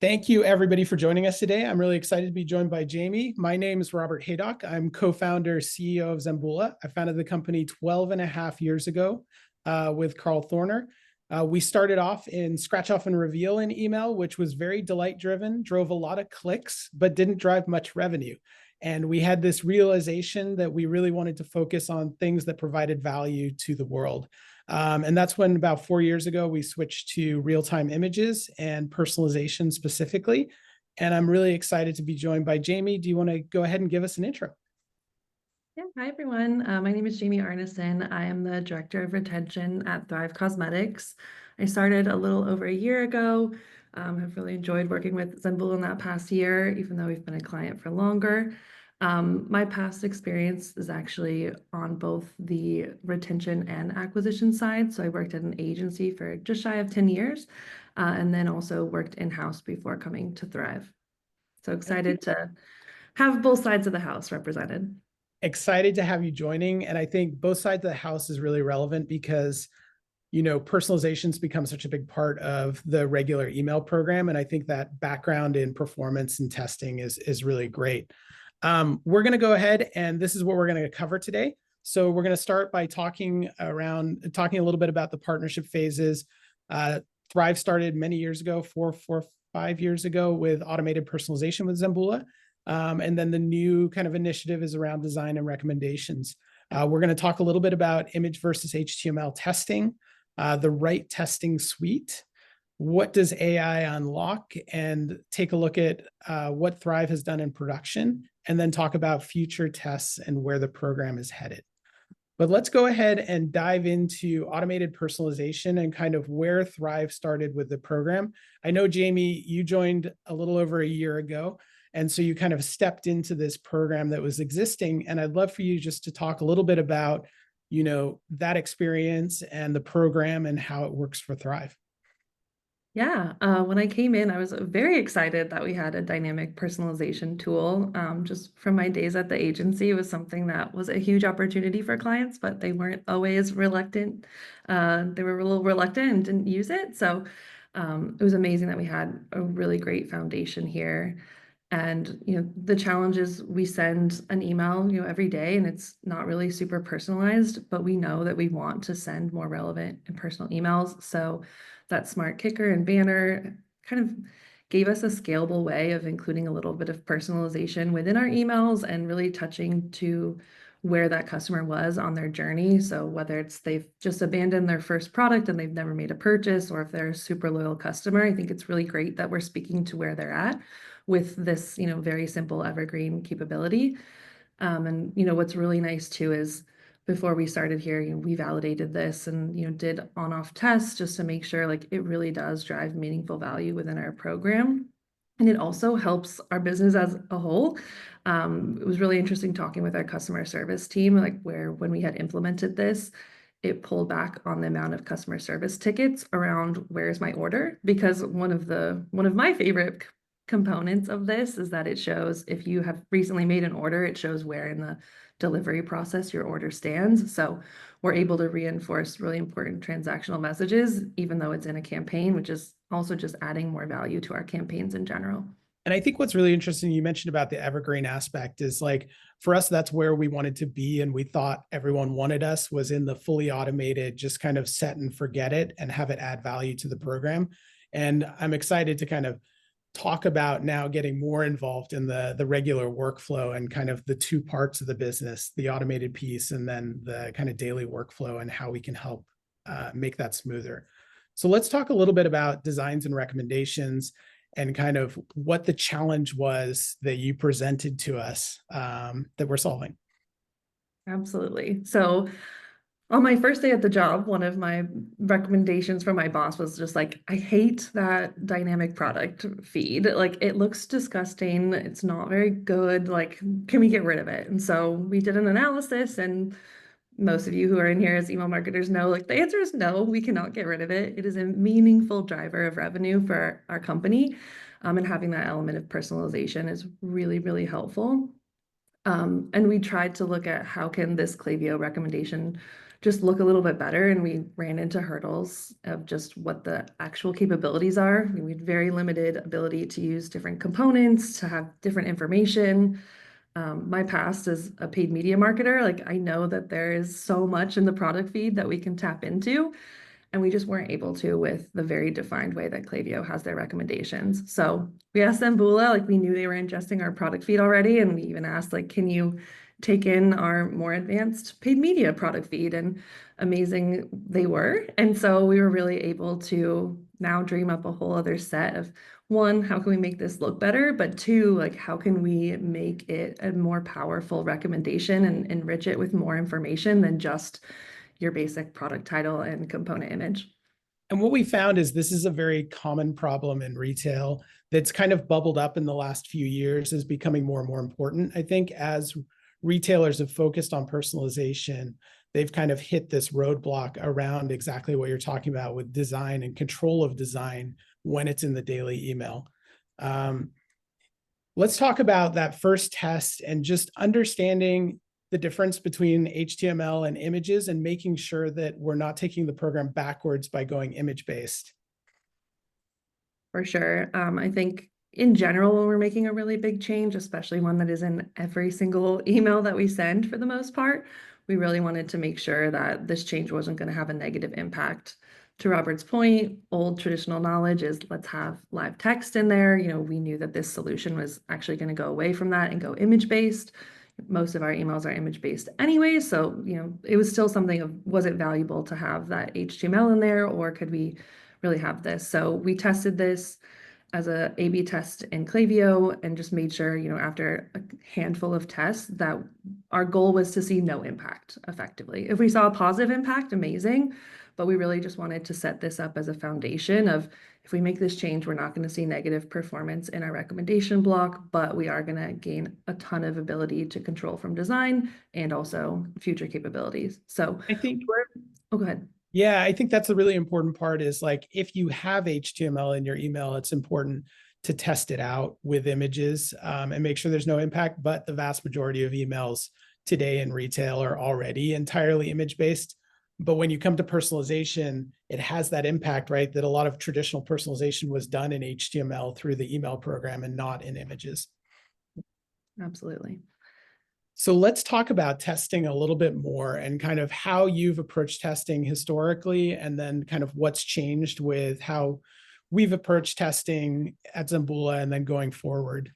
Thank you, everybody, for joining us today. I'm really excited to be joined by Jamie. My name is Robert Haydock. I'm co-founder, CEO of Zembula. I founded the company 12 and a half years ago with Carl Thorner. We started off in scratch off and reveal in email, which was very delight driven, drove a lot of clicks, but didn't drive much revenue. And we had this realization that we really wanted to focus on things that provided value to the world. And that's when about 4 years ago, we switched to real-time images and personalization specifically. And I'm really excited to be joined by Jamie. Do you want to go ahead and give us an intro? Yeah, hi everyone. My name is Jamie Arneson. I am the Director of Retention at Thrive Causemetics. I started a little over a year ago. Have really enjoyed working with Zembula in that past year, even though we've been a client for longer. My past experience is actually on both the retention and acquisition side. So I worked at an agency for just shy of 10 years, and then also worked in-house before coming to Thrive. So excited to have both sides of the house represented. Excited to have you joining. And I think both sides of the house is really relevant because personalization's become such a big part of the regular email program. And I think that background in performance and testing is really great. We're going to go ahead and this is what we're going to cover today. So we're going to start by talking a little bit about the partnership phases. Thrive started many years ago, 5 years ago, with automated personalization with Zembula. And then the new kind of initiative is around design and recommendations. We're going to talk a little bit about image versus HTML testing, the right testing suite. What does AI unlock? And take a look at what Thrive has done in production, and then talk about future tests and where the program is headed. But let's go ahead and dive into automated personalization and kind of where Thrive started with the program. I know, Jamie, you joined a little over a year ago. And so you kind of stepped into this program that was existing. And I'd love for you just to talk a little bit about, that experience and the program and how it works for Thrive. Yeah, when I came in, I was very excited that we had a dynamic personalization tool. Just from my days at the agency, it was something that was a huge opportunity for clients, but they weren't always reluctant. They were a little reluctant and didn't use it. So it was amazing that we had a really great foundation here. And the challenge is we send an email every day, and it's not really super personalized, but we know that we want to send more relevant and personal emails. So that smart kicker and banner kind of gave us a scalable way of including a little bit of personalization within our emails and really touching to where that customer was on their journey. So whether it's they've just abandoned their first product and they've never made a purchase, or if they're a super loyal customer, I think it's really great that we're speaking to where they're at with this, very simple evergreen capability. And what's really nice too is before we started here, we validated this and did on-off tests just to make sure like it really does drive meaningful value within our program. And it also helps our business as a whole. It was really interesting talking with our customer service team, like when we had implemented this, it pulled back on the amount of customer service tickets around where's my order, because one of my favorite components of this is that it shows if you have recently made an order, it shows where in the delivery process your order stands. So we're able to reinforce really important transactional messages, even though it's in a campaign, which is also just adding more value to our campaigns in general. And I think what's really interesting, you mentioned about the evergreen aspect, is like for us, that's where we wanted to be. And we thought everyone wanted us was in the fully automated, just kind of set and forget it and have it add value to the program. And I'm excited to kind of talk about now getting more involved in the regular workflow and kind of the two parts of the business, the automated piece, and then the kind of daily workflow and how we can help make that smoother. So let's talk a little bit about designs and recommendations and kind of what the challenge was that you presented to us that we're solving. Absolutely. So on my first day at the job, one of my recommendations from my boss was just like, I hate that dynamic product feed. Like, it looks disgusting. It's not very good. Like, can we get rid of it? And so we did an analysis, and most of you who are in here as email marketers know, like, the answer is no, we cannot get rid of it. It is a meaningful driver of revenue for our company. And having that element of personalization is really, really helpful. And we tried to look at how can this Klaviyo recommendation just look a little bit better. And we ran into hurdles of just what the actual capabilities are. I mean, we had very limited ability to use different components, to have different information. My past as a paid media marketer, like I know that there is so much in the product feed that we can tap into, and we just weren't able to with the very defined way that Klaviyo has their recommendations. So we asked Zembula, like we knew they were ingesting our product feed already, and we even asked, like, can you take in our more advanced paid media product feed? And amazing they were. And so we were really able to now dream up a whole other set of, one, how can we make this look better? But two, like, how can we make it a more powerful recommendation and enrich it with more information than just your basic product title and component image? And what we found is this is a very common problem in retail that's kind of bubbled up in the last few years, is becoming more and more important. I think as retailers have focused on personalization, they've kind of hit this roadblock around exactly what you're talking about with design and control of design when it's in the daily email. Let's talk about that first test and just understanding the difference between HTML and images and making sure that we're not taking the program backwards by going image-based. For sure. I think in general, when we're making a really big change, especially one that is in every single email that we send for the most part, we really wanted to make sure that this change wasn't going to have a negative impact. To Robert's point, old traditional knowledge is let's have live text in there. You know, we knew that this solution was actually going to go away from that and go image-based. Most of our emails are image-based anyway, so you know, it was still something of, was it valuable to have that HTML in there, or could we really have this? So we tested this as a A/B test in Klaviyo and just made sure, you know, after a handful of tests, that our goal was to see no impact effectively. If we saw a positive impact, amazing, but we really just wanted to set this up as a foundation of, if we make this change, we're not going to see negative performance in our recommendation block, but we are going to gain a ton of ability to control from design and also future capabilities. So I think, oh, go ahead. yeah, I think that's a really important part, is like, if you have HTML in your email, it's important to test it out with images and make sure there's no impact. But the vast majority of emails today in retail are already entirely image-based. But when you come to personalization, it has that impact, right? That a lot of traditional personalization was done in HTML through the email program and not in images. Absolutely. So let's talk about testing a little bit more and kind of how you've approached testing historically, and then kind of what's changed with how we've approached testing at Zembula and then going forward.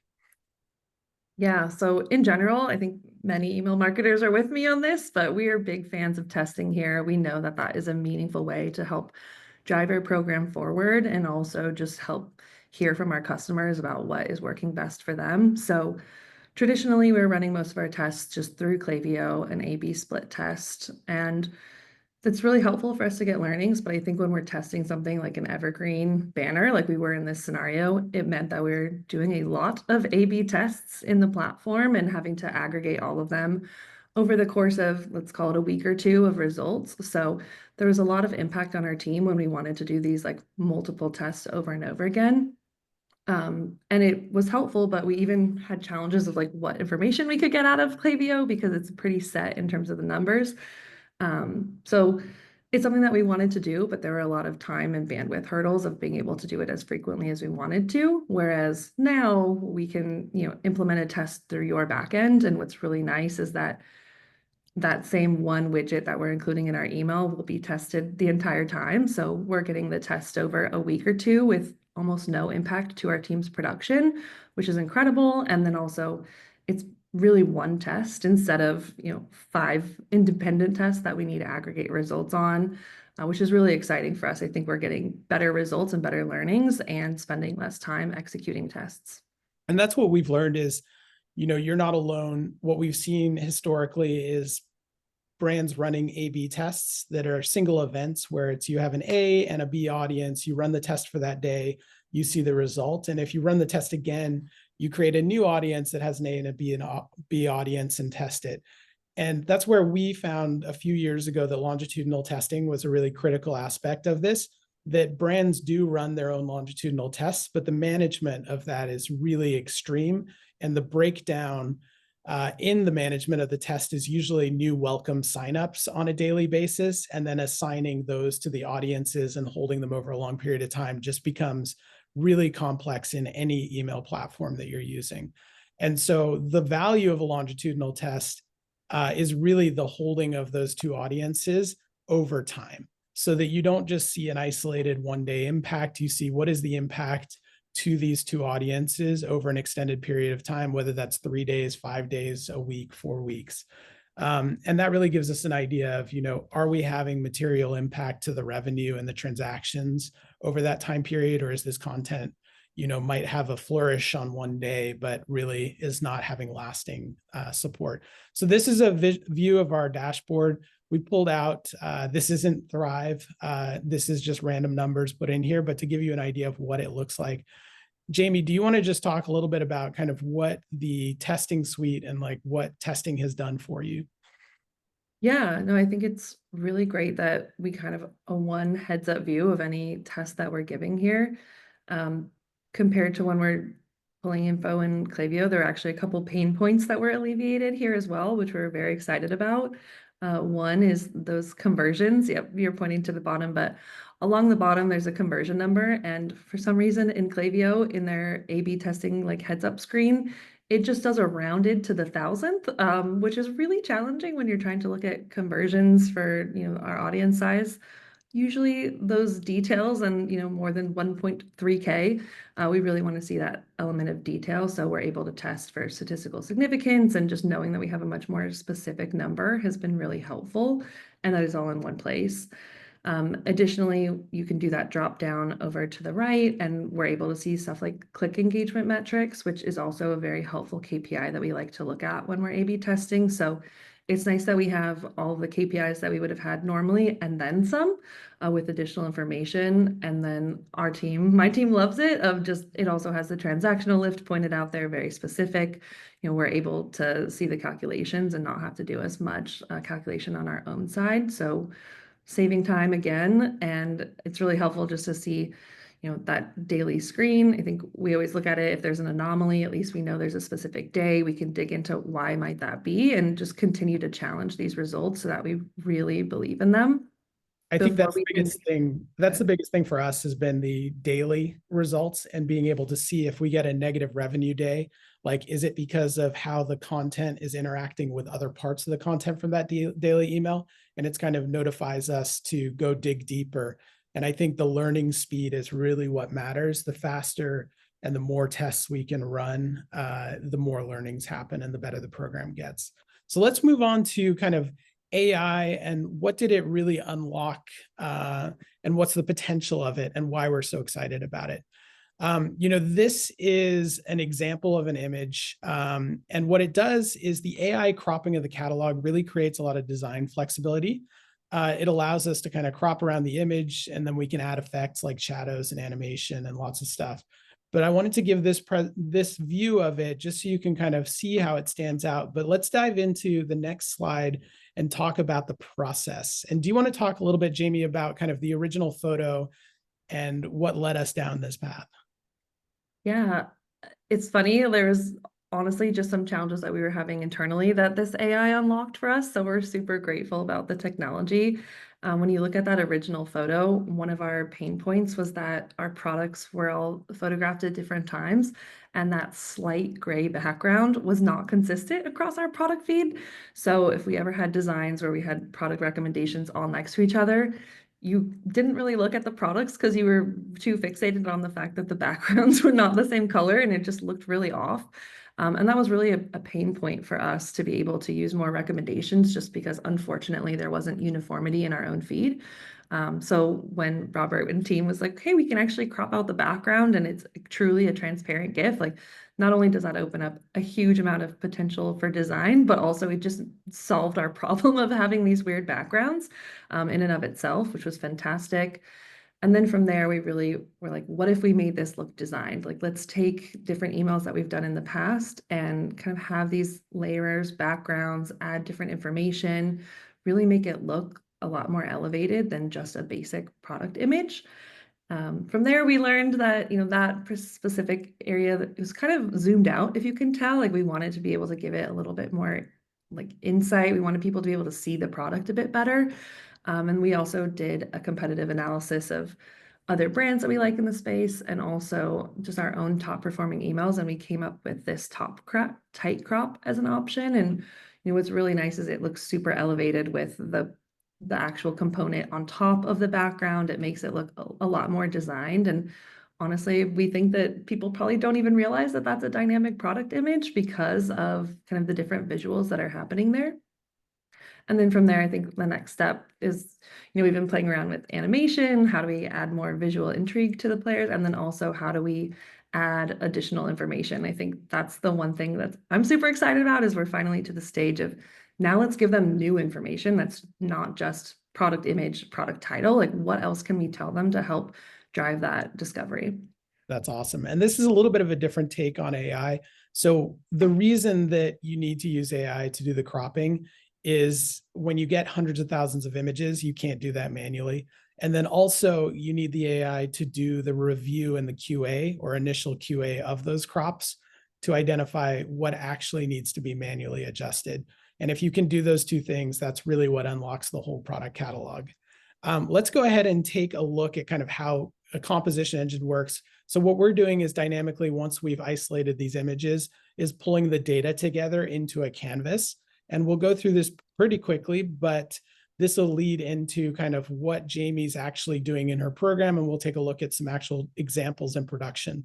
Yeah, so in general, I think many email marketers are with me on this, but we are big fans of testing here. We know that that is a meaningful way to help drive our program forward and also just help hear from our customers about what is working best for them. So traditionally, we're running most of our tests just through Klaviyo, an A/B split test, and that's really helpful for us to get learnings. But I think when we're testing something like an evergreen banner, like we were in this scenario, it meant that we were doing a lot of A/B tests in the platform and having to aggregate all of them over the course of, let's call it, a week or two of results. So there was a lot of impact on our team when we wanted to do these like multiple tests over and over again. And it was helpful, but we even had challenges of like what information we could get out of Klaviyo because it's pretty set in terms of the numbers. So it's something that we wanted to do, but there were a lot of time and bandwidth hurdles of being able to do it as frequently as we wanted to. Whereas now we can, you know, implement a test through your backend. And what's really nice is that that same one widget that we're including in our email will be tested the entire time. So we're getting the test over a week or two with almost no impact to our team's production, which is incredible. And then also it's really one test instead of, you know, 5 independent tests that we need to aggregate results on, which is really exciting for us. I think we're getting better results and better learnings and spending less time executing tests. And that's what we've learned is, you know, you're not alone. What we've seen historically is brands running A/B tests that are single events where it's, you have an A and a B audience, you run the test for that day, you see the result. And if you run the test again, you create a new audience that has an A and a B audience and test it. And that's where we found a few years ago that longitudinal testing was a really critical aspect of this, that brands do run their own longitudinal tests, but the management of that is really extreme. And the breakdown in the management of the test is usually new welcome signups on a daily basis, and then assigning those to the audiences and holding them over a long period of time just becomes really complex in any email platform that you're using. And so the value of a longitudinal test is really the holding of those two audiences over time, so that you don't just see an isolated one-day impact. You see what is the impact to these two audiences over an extended period of time, whether that's 3 days, 5 days, a week, 4 weeks. And that really gives us an idea of, are we having material impact to the revenue and the transactions over that time period, or is this content, might have a flourish on one day, but really is not having lasting support. So this is a view of our dashboard. We pulled out, this isn't Thrive. This is just random numbers put in here, but to give you an idea of what it looks like. Jamie, do you want to just talk a little bit about kind of what the testing suite and like what testing has done for you? Yeah, no, I think it's really great that we kind of a one heads up view of any test that we're giving here. Um, Compared to when we're pulling info in Klaviyo, there are actually a couple pain points that were alleviated here as well, which we're very excited about. One is those conversions. Yep, you're pointing to the bottom, but along the bottom, there's a conversion number. And for some reason in Klaviyo, in their A/B testing like heads up screen, it just does a rounded to the thousandth, which is really challenging when you're trying to look at conversions for our audience size. Usually those details and more than 1.3K, we really want to see that element of detail. So we're able to test for statistical significance, and just knowing that we have a much more specific number has been really helpful. And that is all in one place. Additionally, you can do that drop down over to the right, and we're able to see stuff like click engagement metrics, which is also a very helpful KPI that we like to look at when we're A/B testing. So it's nice that we have all of the KPIs that we would have had normally and then some, with additional information. And then my team loves it. It also has the transactional lift pointed out there, very specific. We're able to see the calculations and not have to do as much calculation on our own side. So saving time again, and it's really helpful just to see that daily screen. I think we always look at it, if there's an anomaly, at least we know there's a specific day. We can dig into why might that be and just continue to challenge these results so that we really believe in them. I think Before that's the we biggest thing. That's the biggest thing for us has been the daily results and being able to see if we get a negative revenue day, like, is it because of how the content is interacting with other parts of the content from that daily email? And it's kind of notifies us to go dig deeper. And I think the learning speed is really what matters. The faster and the more tests we can run, the more learnings happen and the better the program gets. So let's move on to kind of AI and what did it really unlock, and what's the potential of it and why we're so excited about it. This is an example of an image. And what it does is the AI cropping of the catalog really creates a lot of design flexibility. It allows us to kind of crop around the image, and then we can add effects like shadows and animation and lots of stuff. But I wanted to give this view of it just so you can kind of see how it stands out. But let's dive into the next slide and talk about the process. And do you want to talk a little bit, Jamie, about kind of the original photo and what led us down this path? Yeah, it's funny. There was honestly just some challenges that we were having internally that this AI unlocked for us. So we're super grateful about the technology. When you look at that original photo, one of our pain points was that our products were all photographed at different times, and that slight gray background was not consistent across our product feed. So if we ever had designs where we had product recommendations all next to each other, you didn't really look at the products because you were too fixated on the fact that the backgrounds were not the same color, and it just looked really off. And that was really a pain point for us to be able to use more recommendations, just because unfortunately there wasn't uniformity in our own feed. So when Robert and team was like, hey, we can actually crop out the background and it's truly a transparent GIF, like not only does that open up a huge amount of potential for design, but also it just solved our problem of having these weird backgrounds in and of itself, which was fantastic. And then from there, we really were like, what if we made this look designed? Like, let's take different emails that we've done in the past and kind of have these layers, backgrounds, add different information, really make it look a lot more elevated than just a basic product image. From there, we learned that, that specific area that was kind of zoomed out, if you can tell, like we wanted to be able to give it a little bit more like insight. We wanted people to be able to see the product a bit better. And we also did a competitive analysis of other brands that we like in the space and also just our own top performing emails. And we came up with this tight crop as an option. And what's really nice is it looks super elevated with the actual component on top of the background. It makes it look a lot more designed. And honestly, we think that people probably don't even realize that that's a dynamic product image because of kind of the different visuals that are happening there. And then from there, I think the next step is, we've been playing around with animation. How do we add more visual intrigue to the players? And then also, how do we add additional information? I think that's the one thing that I'm super excited about is we're finally to the stage of now let's give them new information that's not just product image, product title. Like what else can we tell them to help drive that discovery? That's awesome. And this is a little bit of a different take on AI. So the reason that you need to use AI to do the cropping is when you get hundreds of thousands of images, you can't do that manually. And then also you need the AI to do the review and the QA or initial QA of those crops to identify what actually needs to be manually adjusted. And if you can do those two things, that's really what unlocks the whole product catalog. Let's go ahead and take a look at kind of how a composition engine works. So what we're doing is dynamically, once we've isolated these images, is pulling the data together into a canvas. And we'll go through this pretty quickly, but this will lead into kind of what Jamie's actually doing in her program. And we'll take a look at some actual examples in production.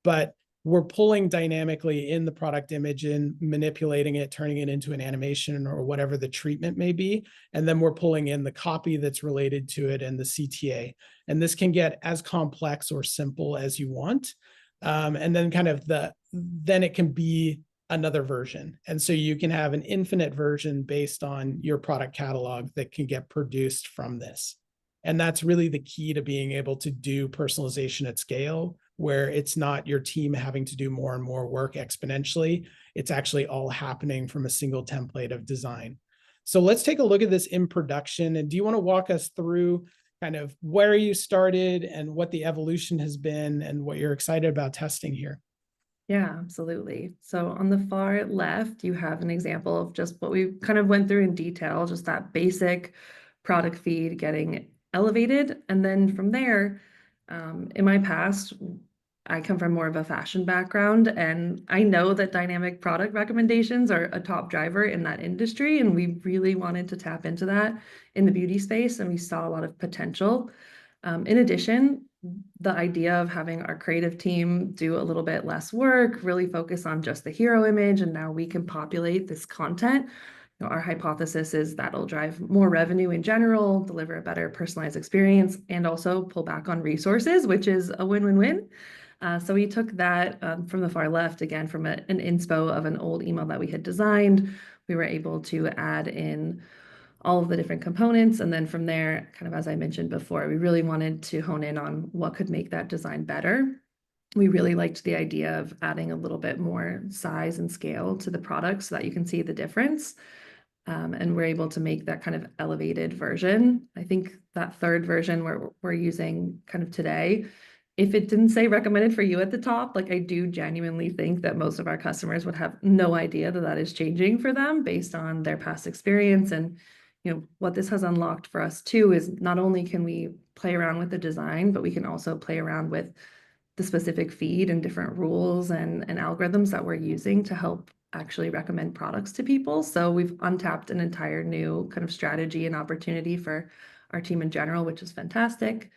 But we're pulling dynamically in the product image and manipulating it, turning it into an animation or whatever the treatment may be. And then we're pulling in the copy that's related to it and the CTA. And this can get as complex or simple as you want. And then kind of then it can be another version. And so you can have an infinite version based on your product catalog that can get produced from this. And that's really the key to being able to do personalization at scale, where it's not your team having to do more and more work exponentially. It's actually all happening from a single template of design. So let's take a look at this in production. And do you want to walk us through kind of where you started and what the evolution has been and what you're excited about testing here? Yeah, absolutely. So on the far left, you have an example of just what we kind of went through in detail, just that basic product feed getting elevated. And then from there, in my past, I come from more of a fashion background, and I know that dynamic product recommendations are a top driver in that industry. And we really wanted to tap into that in the beauty space, and we saw a lot of potential. In addition, the idea of having our creative team do a little bit less work, really focus on just the hero image, and now we can populate this content. Our hypothesis is that'll drive more revenue in general, deliver a better personalized experience, and also pull back on resources, which is a win-win-win. So we took that from the far left, again, from an inspo of an old email that we had designed. We were able to add in all of the different components. And then from there, kind of as I mentioned before, we really wanted to hone in on what could make that design better. We really liked the idea of adding a little bit more size and scale to the product so that you can see the difference. And we're able to make that kind of elevated version. I think that third version we're using kind of today, if it didn't say recommended for you at the top, like I do genuinely think that most of our customers would have no idea that that is changing for them based on their past experience. And what this has unlocked for us too is not only can we play around with the design, but we can also play around with the specific feed and different rules and algorithms that we're using to help actually recommend products to people. So we've untapped an entire new kind of strategy and opportunity for our team in general, which is fantastic.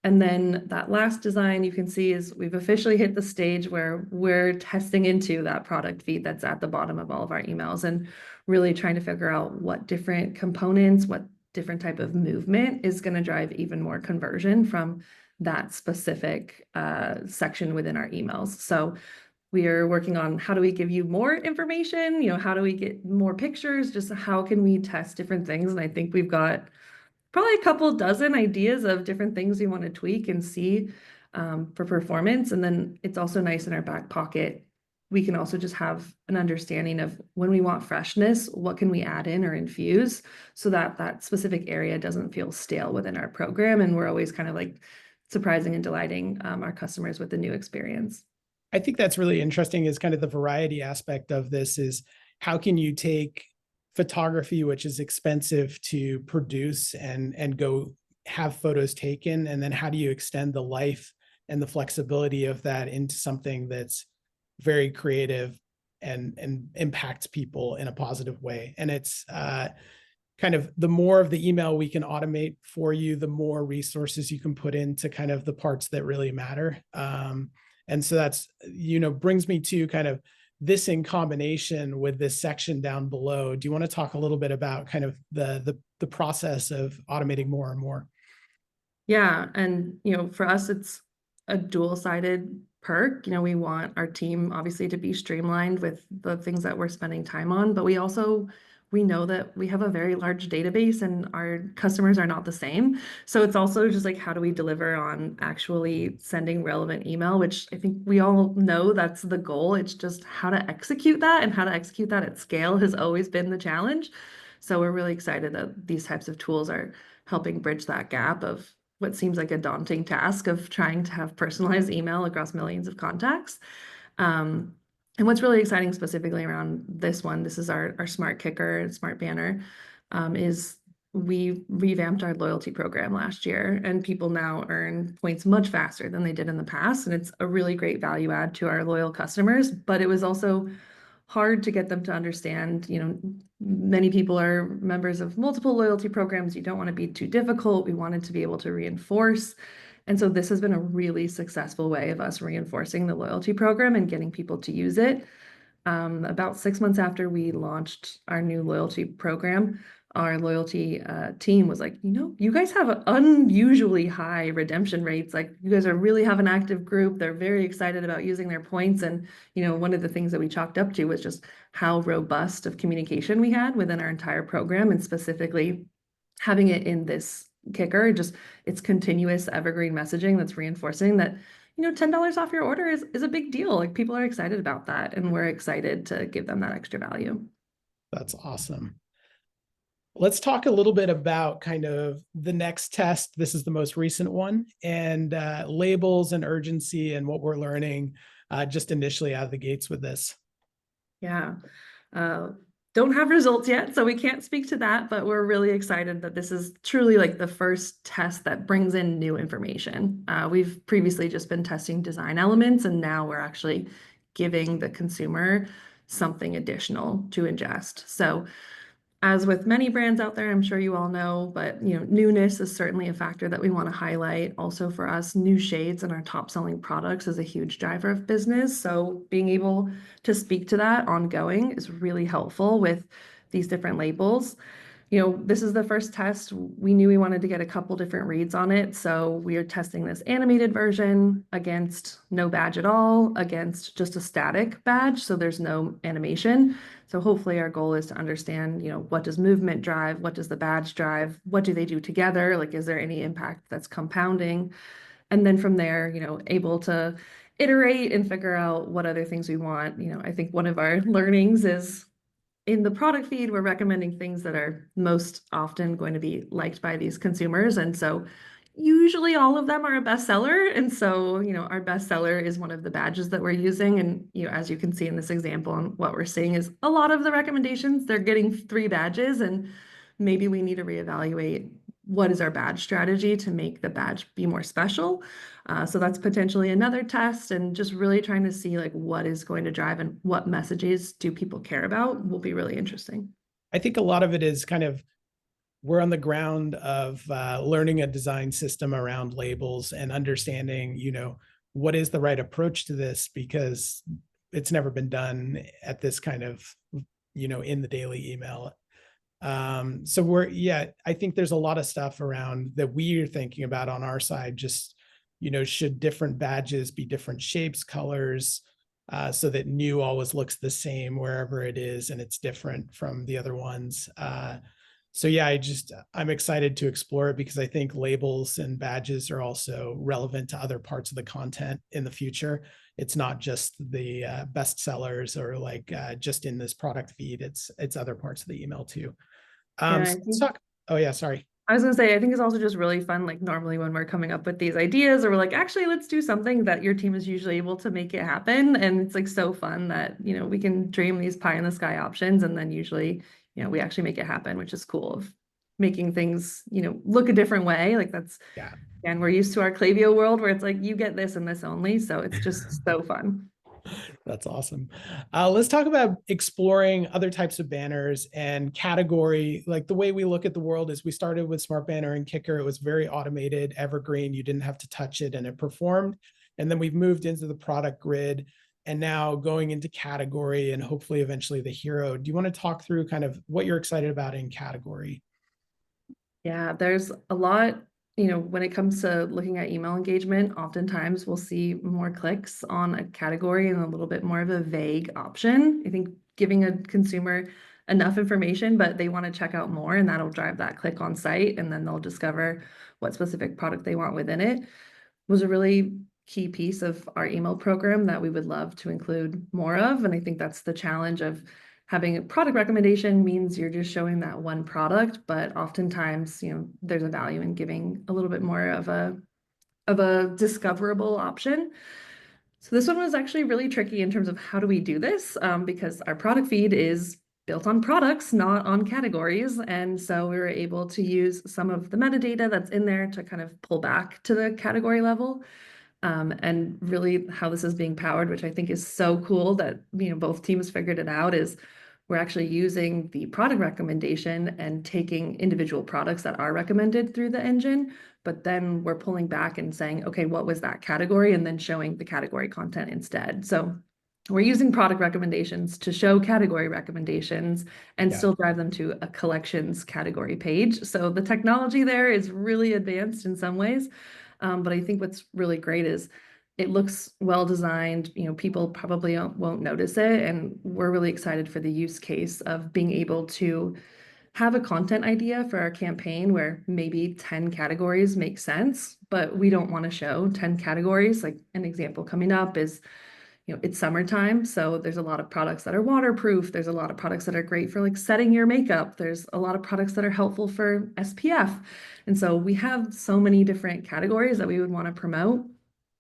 And then that last design you can see is we've officially hit the stage where we're testing into that product feed that's at the bottom of all of our emails and really trying to figure out what different components, what different type of movement is going to drive even more conversion from that specific section within our emails. So we are working on how do we give you more information, how do we get more pictures, just how can we test different things. And I think we've got probably a couple dozen ideas of different things we want to tweak and see for performance. And then it's also nice in our back pocket. We can also just have an understanding of when we want freshness, what can we add in or infuse so that that specific area doesn't feel stale within our program. And we're always kind of like surprising and delighting our customers with the new experience. I think that's really interesting is kind of the variety aspect of this is how can you take photography, which is expensive to produce and go have photos taken, and then how do you extend the life and the flexibility of that into something that's very creative and impacts people in a positive way. And it's kind of the more of the email we can automate for you, the more resources you can put into kind of the parts that really matter. And so that's, brings me to kind of this in combination with this section down below. Do you want to talk a little bit about kind of the process of automating more and more? Yeah, and for us, it's a dual-sided perk. We want our team obviously to be streamlined with the things that we're spending time on, but we know that we have a very large database and our customers are not the same. So it's also just like, how do we deliver on actually sending relevant email, which I think we all know that's the goal. It's just how to execute that, and how to execute that at scale has always been the challenge. So we're really excited that these types of tools are helping bridge that gap of what seems like a daunting task of trying to have personalized email across millions of contacts. And what's really exciting specifically around this one, this is our smart kicker, smart banner, is we revamped our loyalty program last year, and people now earn points much faster than they did in the past. And it's a really great value add to our loyal customers, but it was also hard to get them to understand. Many people are members of multiple loyalty programs. You don't want to be too difficult. We wanted to be able to reinforce. And so this has been a really successful way of us reinforcing the loyalty program and getting people to use it. About 6 months after we launched our new loyalty program, our loyalty team was like, you guys have unusually high redemption rates. Like, you guys really have an active group. They're very excited about using their points. And, one of the things that we chalked up to was just how robust of communication we had within our entire program, and specifically having it in this kicker, just it's continuous evergreen messaging that's reinforcing that, $10 off your order is a big deal. Like, people are excited about that, and we're excited to give them that extra value. That's awesome. Let's talk a little bit about kind of the next test. This is the most recent one, and labels and urgency and what we're learning just initially out of the gates with this. Yeah. Don't have results yet, so we can't speak to that, but we're really excited that this is truly like the first test that brings in new information. We've previously just been testing design elements, and now we're actually giving the consumer something additional to ingest. So as with many brands out there, I'm sure you all know, but newness is certainly a factor that we want to highlight. Also for us, new shades in our top selling products is a huge driver of business. So being able to speak to that ongoing is really helpful with these different labels. This is the first test. We knew we wanted to get a couple different reads on it. So we are testing this animated version against no badge at all, against just a static badge. So there's no animation. So hopefully our goal is to understand, what does movement drive? What does the badge drive? What do they do together? Like, is there any impact that's compounding? And then from there, able to iterate and figure out what other things we want. I think one of our learnings is, in the product feed, we're recommending things that are most often going to be liked by these consumers. And so usually all of them are a bestseller. And so, our bestseller is one of the badges that we're using. And, as you can see in this example, and what we're seeing is a lot of the recommendations, they're getting 3 badges, and maybe we need to reevaluate what is our badge strategy to make the badge be more special. So that's potentially another test, and just really trying to see like what is going to drive and what messages do people care about will be really interesting. I think a lot of it is kind of, we're on the ground of learning a design system around labels and understanding, what is the right approach to this, because it's never been done at this kind of, in the daily email. So I think there's a lot of stuff around that we're thinking about on our side. Just, should different badges be different shapes, colors, so that new always looks the same wherever it is, and it's different from the other ones. So yeah, I'm excited to explore it, because I think labels and badges are also relevant to other parts of the content in the future. It's not just the best sellers or like just in this product feed. It's other parts of the email too. Yeah, So let's talk. Oh yeah, sorry. I was gonna say, I think it's also just really fun, like normally when we're coming up with these ideas or we're like, actually, let's do something that your team is usually able to make it happen. And it's like so fun that, we can dream these pie in the sky options and then usually, we actually make it happen, which is cool of making things, look a different way. Like that's, Yeah. and we're used to our Klaviyo world where it's like, you get this and this only. So it's just so fun. That's awesome. Let's talk about exploring other types of banners and category. Like the way we look at the world is we started with Smart Banner and Kicker. It was very automated, evergreen. You didn't have to touch it and it performed. And then we've moved into the product grid and now going into category and hopefully eventually the hero. Do you want to talk through kind of what you're excited about in category? Yeah, there's a lot, when it comes to looking at email engagement, oftentimes we'll see more clicks on a category and a little bit more of a vague option. I think giving a consumer enough information, but they want to check out more, and that'll drive that click on site, and then they'll discover what specific product they want within it was a really key piece of our email program that we would love to include more of. And I think that's the challenge of having a product recommendation means you're just showing that one product, but oftentimes, there's a value in giving a little bit more of a discoverable option. So this one was actually really tricky in terms of how do we do this, because our product feed is built on products, not on categories. And so we were able to use some of the metadata that's in there to kind of pull back to the category level. And really how this is being powered, which I think is so cool that, both teams figured it out, is we're actually using the product recommendation and taking individual products that are recommended through the engine, but then we're pulling back and saying, okay, what was that category? And then showing the category content instead. So we're using product recommendations to show category recommendations and Yeah. still drive them to a collections category page. So the technology there is really advanced in some ways. But I think what's really great is it looks well designed. People probably won't notice it. And we're really excited for the use case of being able to have a content idea for our campaign where maybe 10 categories make sense, but we don't want to show 10 categories. Like an example coming up is, it's summertime, so there's a lot of products that are waterproof. There's a lot of products that are great for like setting your makeup. There's a lot of products that are helpful for SPF. And so we have so many different categories that we would want to promote,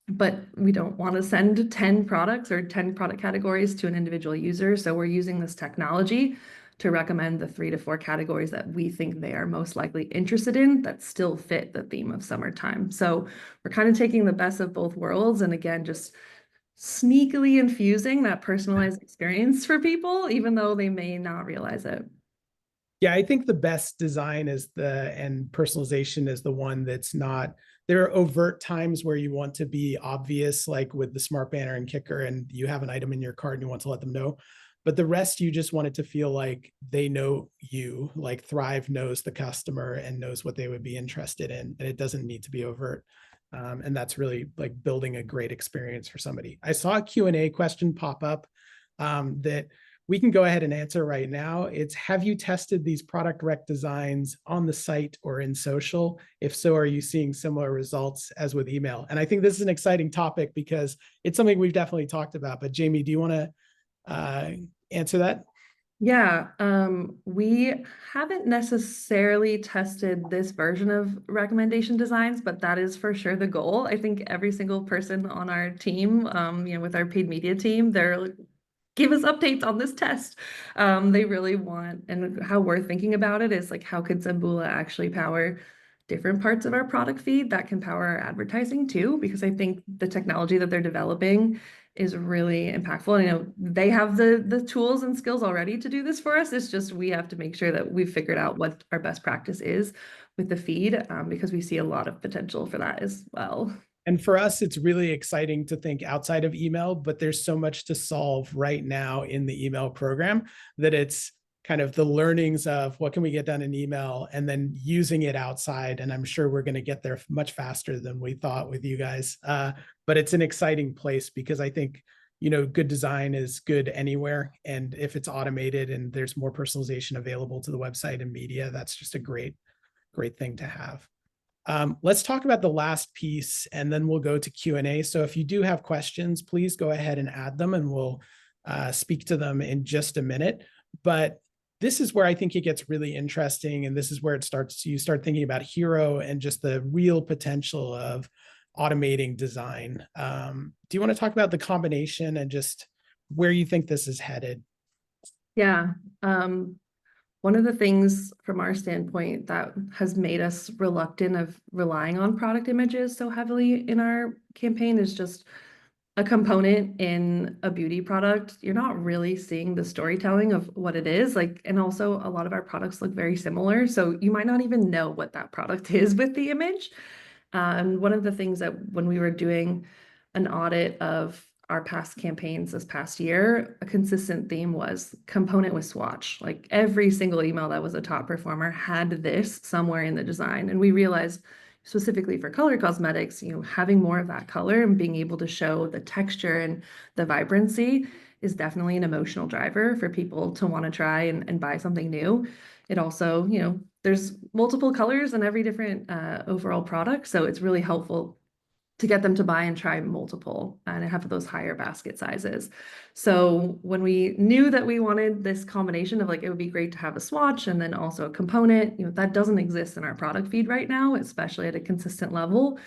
but we don't want to send 10 products or 10 product categories to an individual user. So we're using this technology to recommend the 3 to 4 categories that we think they are most likely interested in that still fit the theme of summertime. So we're kind of taking the best of both worlds and again, just sneakily infusing that personalized experience for people, even though they may not realize it. Yeah, I think the best design and personalization is the one that's not, there are overt times where you want to be obvious, like with the Smart Banner and Kicker, and you have an item in your cart and you want to let them know. But the rest, you just want it to feel like they know you, like Thrive knows the customer and knows what they would be interested in. And it doesn't need to be overt. And that's really like building a great experience for somebody. I saw a Q&A question pop up that we can go ahead and answer right now. It's, have you tested these product rec designs on the site or in social? If so, are you seeing similar results as with email? And I think this is an exciting topic because it's something we've definitely talked about. But Jamie, do you want to answer that? Yeah, we haven't necessarily tested this version of recommendation designs, but that is for sure the goal. I think every single person on our team, with our paid media team, they're like, give us updates on this test. They really want, and how we're thinking about it is like, how could Zembula actually power different parts of our product feed that can power our advertising too? Because I think the technology that they're developing is really impactful. And, they have the tools and skills already to do this for us. It's just we have to make sure that we've figured out what our best practice is with the feed, because we see a lot of potential for that as well. And for us, it's really exciting to think outside of email, but there's so much to solve right now in the email program that it's kind of the learnings of what can we get done in email and then using it outside. And I'm sure we're going to get there much faster than we thought with you guys. But it's an exciting place because I think, good design is good anywhere. And if it's automated and there's more personalization available to the website and media, that's just a great, great thing to have. Let's talk about the last piece and then we'll go to Q&A. So if you do have questions, please go ahead and add them and we'll speak to them in just a minute. But this is where I think it gets really interesting. And this is where you start thinking about Hero and just the real potential of automating design. Do you want to talk about the combination and just where you think this is headed? Yeah. One of the things from our standpoint that has made us reluctant of relying on product images so heavily in our campaign is just a component in a beauty product. You're not really seeing the storytelling of what it is like, and also a lot of our products look very similar. So you might not even know what that product is with the image. And one of the things that when we were doing an audit of our past campaigns this past year, a consistent theme was component with swatch. Like every single email that was a top performer had this somewhere in the design. And we realized specifically for color cosmetics, having more of that color and being able to show the texture and the vibrancy is definitely an emotional driver for people to want to try and buy something new. It also, there's multiple colors in every different overall product. So it's really helpful to get them to buy and try multiple and have those higher basket sizes. So when we knew that we wanted this combination of like, it would be great to have a swatch and then also a component, that doesn't exist in our product feed right now, especially at a consistent level.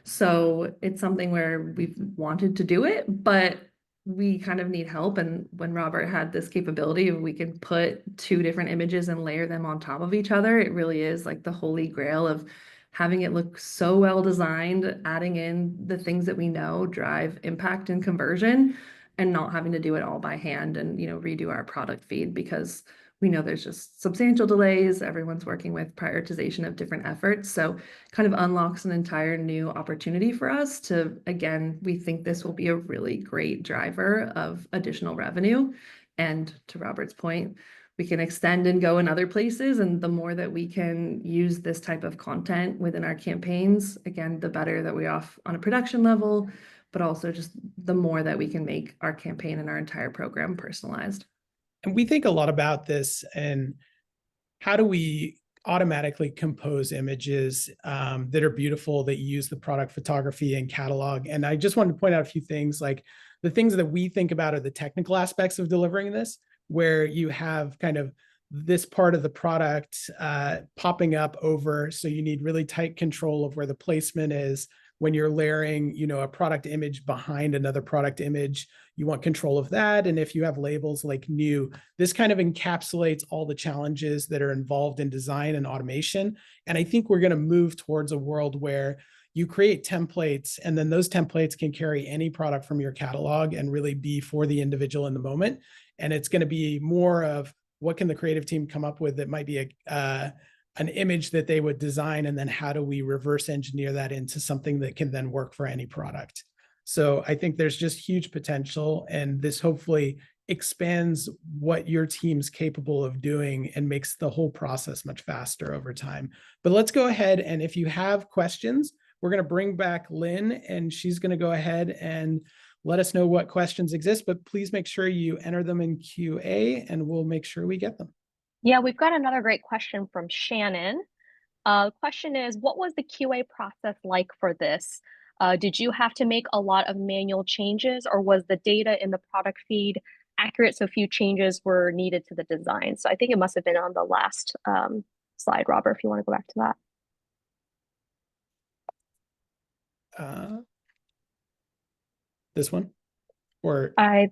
So it's something where we've wanted to do it, but we kind of need help. And when Robert had this capability, we can put two different images and layer them on top of each other. It really is like the holy grail of having it look so well designed, adding in the things that we know drive impact and conversion, and not having to do it all by hand and redo our product feed, because we know there's just substantial delays. Everyone's working with prioritization of different efforts. So kind of unlocks an entire new opportunity for us to, again, we think this will be a really great driver of additional revenue. And to Robert's point, we can extend and go in other places. And the more that we can use this type of content within our campaigns, again, the better that we off on a production level, but also just the more that we can make our campaign and our entire program personalized. And we think a lot about this and how do we automatically compose images that are beautiful, that use the product photography and catalog. And I just wanted to point out a few things. Like the things that we think about are the technical aspects of delivering this, where you have kind of this part of the product popping up over. So you need really tight control of where the placement is. When you're layering, a product image behind another product image, you want control of that. And if you have labels like new, this kind of encapsulates all the challenges that are involved in design and automation. And I think we're going to move towards a world where you create templates, and then those templates can carry any product from your catalog and really be for the individual in the moment. And it's going to be more of what can the creative team come up with that might be an image that they would design, and then how do we reverse engineer that into something that can then work for any product. So I think there's just huge potential, and this hopefully expands what your team's capable of doing and makes the whole process much faster over time. But let's go ahead, and if you have questions, we're going to bring back Lynn, and she's going to go ahead and let us know what questions exist, but please make sure you enter them in QA and we'll make sure we get them. Yeah, we've got another great question from Shannon. Question is, what was the QA process like for this? Did you have to make a lot of manual changes, or was the data in the product feed accurate so few changes were needed to the design? So I think it must have been on the last slide, Robert, if you want to go back to that. This one? Or I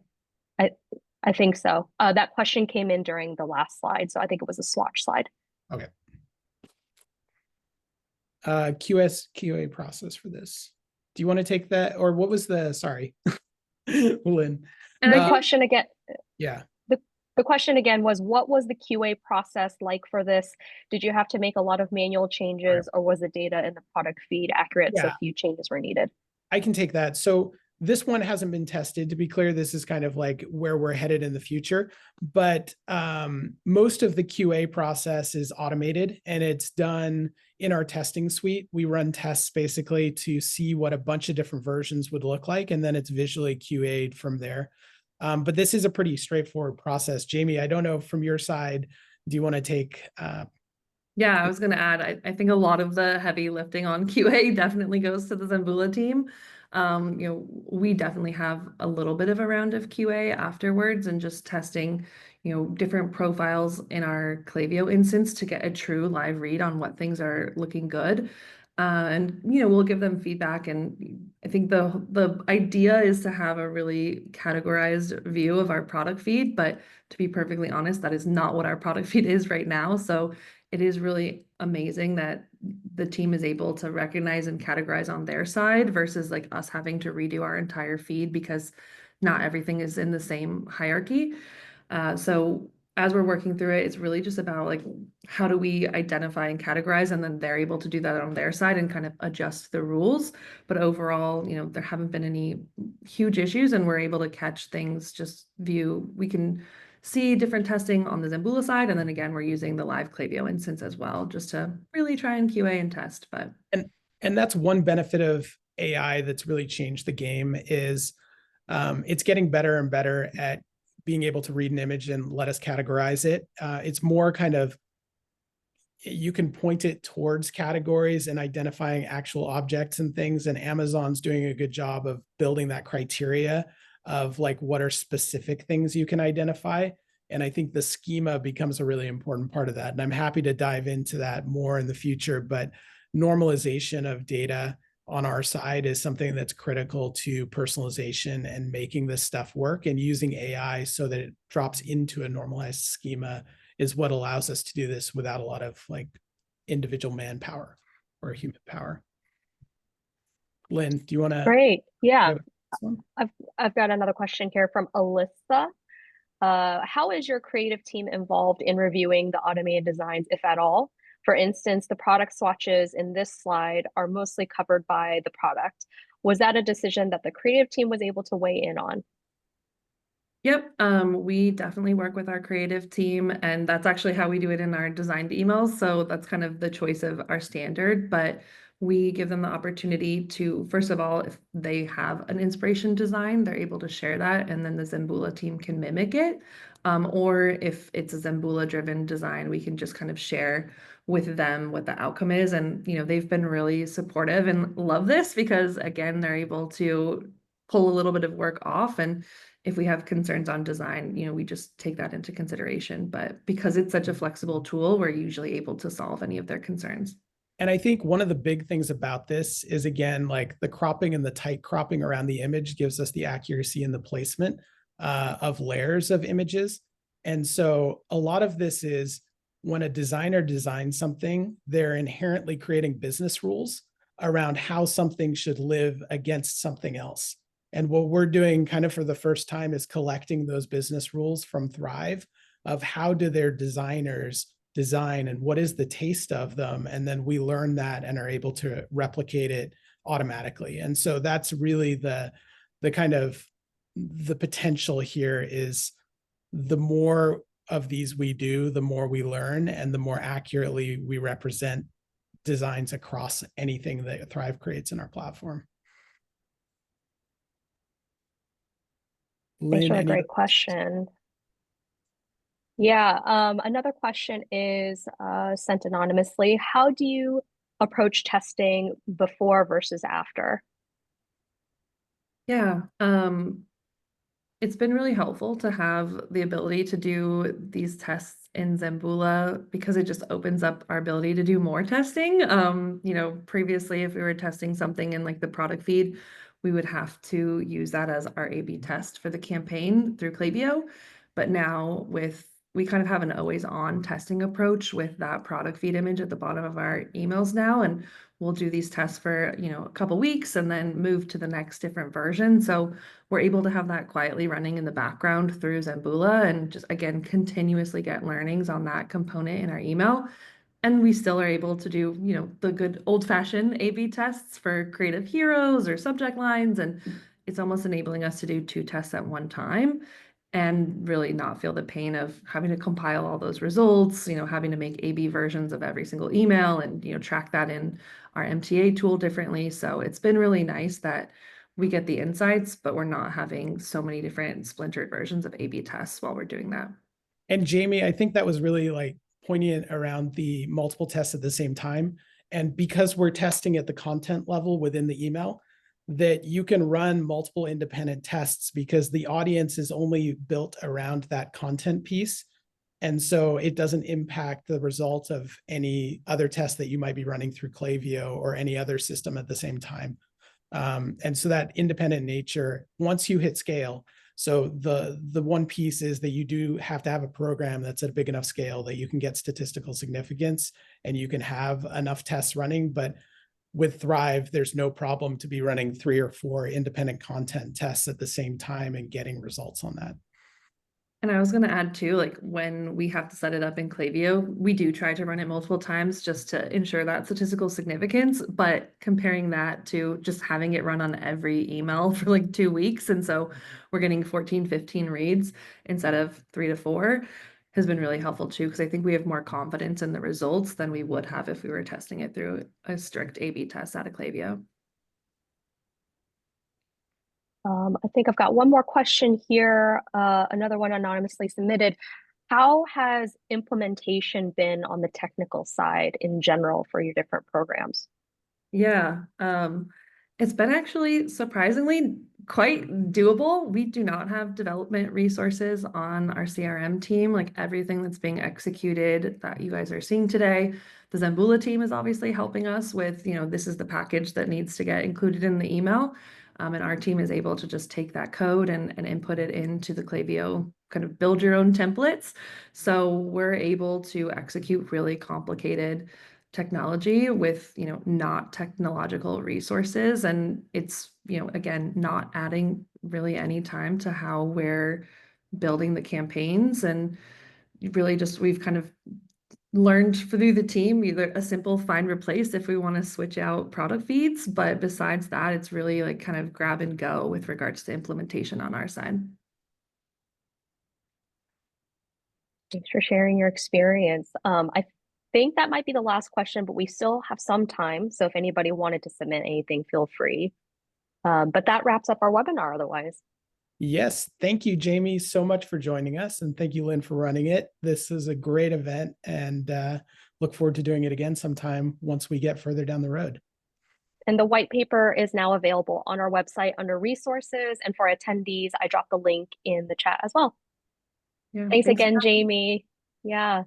think so. That question came in during the last slide, so I think it was a swatch slide. Okay. QA process for this. Do you want to take that, or what was the, sorry, Lynn? And the question again. Yeah. The question again was, what was the QA process like for this? Did you have to make a lot of manual changes, or was the data in the product feed accurate so few changes were needed? I can take that. So this one hasn't been tested. To be clear, this is kind of like where we're headed in the future. But most of the QA process is automated, and it's done in our testing suite. We run tests basically to see what a bunch of different versions would look like, and then it's visually QA'd from there. But this is a pretty straightforward process. Jamie, I don't know from your side, do you want to take? Yeah, I was going to add, I think a lot of the heavy lifting on QA definitely goes to the Zembula team. We definitely have a little bit of a round of QA afterwards and just testing, different profiles in our Klaviyo instance to get a true live read on what things are looking good. And we'll give them feedback, and I think the idea is to have a really categorized view of our product feed, but to be perfectly honest, that is not what our product feed is right now. So it is really amazing that the team is able to recognize and categorize on their side versus like us having to redo our entire feed because not everything is in the same hierarchy. So as we're working through it, it's really just about like, how do we identify and categorize, and then they're able to do that on their side and kind of adjust the rules. But overall, there haven't been any huge issues, and we're able to catch things, we can see different testing on the Zembula side. And then again, we're using the live Klaviyo instance as well, just to really try and QA and test. But and that's one benefit of AI that's really changed the game is it's getting better and better at being able to read an image and let us categorize it. It's more kind of, you can point it towards categories and identifying actual objects and things. And Amazon's doing a good job of building that criteria of like, what are specific things you can identify. And I think the schema becomes a really important part of that. And I'm happy to dive into that more in the future, but normalization of data on our side is something that's critical to personalization and making this stuff work, and using AI so that it drops into a normalized schema is what allows us to do this without a lot of like individual manpower or human power. Lynn, do you want to? Great. Yeah. I've got another question here from Alyssa. How is your creative team involved in reviewing the automated designs, if at all? For instance, the product swatches in this slide are mostly covered by the product. Was that a decision that the creative team was able to weigh in on? Yep, we definitely work with our creative team, and that's actually how we do it in our designed emails. So that's kind of the choice of our standard, but we give them the opportunity to, first of all, if they have an inspiration design, they're able to share that, and then the Zembula team can mimic it. Or if it's a Zembula driven design, we can just kind of share with them what the outcome is. And, they've been really supportive and love this because, again, they're able to pull a little bit of work off. And if we have concerns on design, we just take that into consideration. But because it's such a flexible tool, we're usually able to solve any of their concerns. And I think one of the big things about this is, again, like the cropping and the tight cropping around the image gives us the accuracy in the placement of layers of images. And so a lot of this is when a designer designs something, they're inherently creating business rules around how something should live against something else. And what we're doing kind of for the first time is collecting those business rules from Thrive of how do their designers design and what is the taste of them. And then we learn that and are able to replicate it automatically. And so that's really the kind of the potential here is the more of these we do, the more we learn and the more accurately we represent designs across anything that Thrive creates in our platform. Thanks Lynn, for a great question. Yeah, another question is sent anonymously. How do you approach testing before versus after? Yeah, it's been really helpful to have the ability to do these tests in Zembula because it just opens up our ability to do more testing. Previously, if we were testing something in like the product feed, we would have to use that as our A/B test for the campaign through Klaviyo. But now we kind of have an always on testing approach with that product feed image at the bottom of our emails now. And we'll do these tests for, a couple weeks and then move to the next different version. So we're able to have that quietly running in the background through Zembula and just, again, continuously get learnings on that component in our email. And we still are able to do, the good old-fashioned A/B tests for creative heroes or subject lines. And it's almost enabling us to do 2 tests at one time and really not feel the pain of having to compile all those results, having to make A/B versions of every single email and, track that in our MTA tool differently. So it's been really nice that we get the insights, but we're not having so many different splintered versions of A/B tests while we're doing that. And Jamie, I think that was really like poignant around the multiple tests at the same time. And because we're testing at the content level within the email, that you can run multiple independent tests because the audience is only built around that content piece. And so it doesn't impact the results of any other test that you might be running through Klaviyo or any other system at the same time. And so that independent nature, once you hit scale, so the one piece is that you do have to have a program that's at a big enough scale that you can get statistical significance and you can have enough tests running. But with Thrive, there's no problem to be running 3 or 4 independent content tests at the same time and getting results on that. And I was going to add too, like when we have to set it up in Klaviyo, we do try to run it multiple times just to ensure that statistical significance. But comparing that to just having it run on every email for like 2 weeks, and so we're getting 14, 15 reads instead of 3 to 4, has been really helpful too, because I think we have more confidence in the results than we would have if we were testing it through a strict A/B test out of Klaviyo. I think I've got one more question here, another one anonymously submitted. How has implementation been on the technical side in general for your different programs? Yeah, it's been actually surprisingly quite doable. We do not have development resources on our CRM team, like everything that's being executed that you guys are seeing today. The Zembula team is obviously helping us with, this is the package that needs to get included in the email. And our team is able to just take that code and input it into the Klaviyo kind of build your own templates. So we're able to execute really complicated technology with, not technological resources. And it's, again, not adding really any time to how we're building the campaigns. And really just, we've kind of learned through the team, either a simple find replace if we want to switch out product feeds. But besides that, it's really like kind of grab and go with regards to implementation on our side. Thanks for sharing your experience. I think that might be the last question, but we still have some time. So if anybody wanted to submit anything, feel free. But that wraps up our webinar otherwise. Yes, thank you, Jamie, so much for joining us. And thank you, Lynn, for running it. This is a great event and look forward to doing it again sometime once we get further down the road. And the white paper is now available on our website under resources. And for attendees, I dropped the link in the chat as well. Yeah, thanks again, Jamie. Yeah.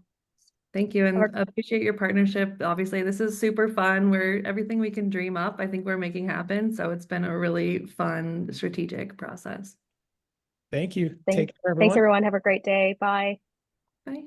Thank you, and appreciate your partnership. Obviously, this is super fun. Everything we can dream up, I think we're making happen. So it's been a really fun strategic process. Thank you. Take care, everyone. Thanks, everyone. Have a great day. Bye. Bye.